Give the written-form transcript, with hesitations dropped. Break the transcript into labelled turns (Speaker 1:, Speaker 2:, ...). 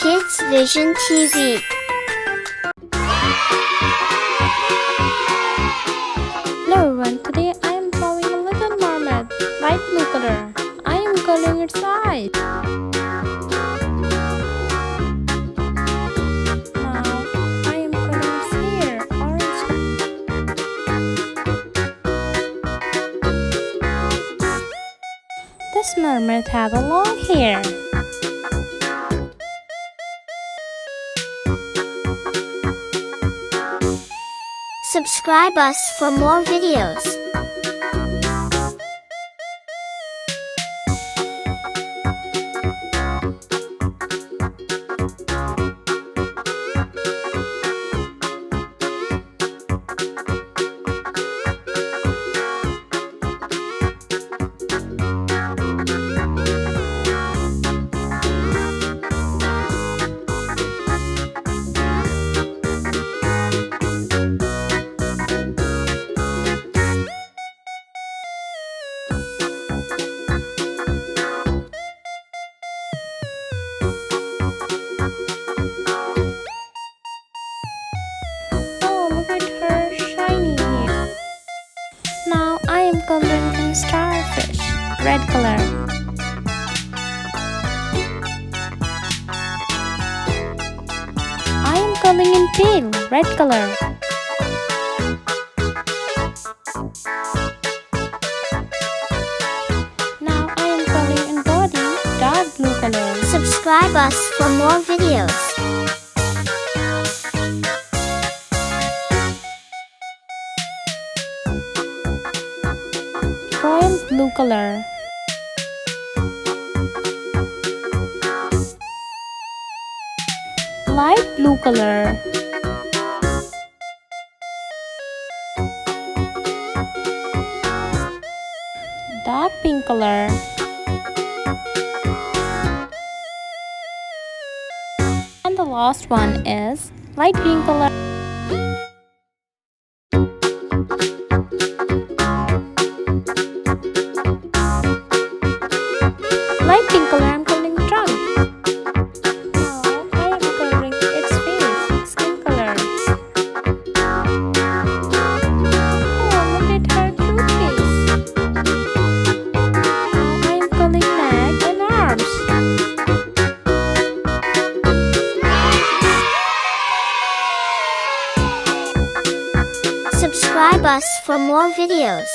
Speaker 1: Kids Vision TV.
Speaker 2: Hello everyone, today I am drawing a little mermaid, light blue color. I am coloring its eyes. Now I am coloring its hair, orange. This mermaid has a long hair.
Speaker 1: Subscribe us for more videos.
Speaker 2: Now I am coloring in starfish, red color. I am coloring in tail, red color. Now I am coloring in body, dark blue color.
Speaker 1: Subscribe us for more videos.
Speaker 2: Royal blue color. Light blue color. Dark pink color. And the last one is light green color. Light pink color, I'm coloring trunk. Now I am coloring its face, skin color. Oh, look at her cute face. Now I am coloring neck and arms.
Speaker 1: Subscribe us for more videos.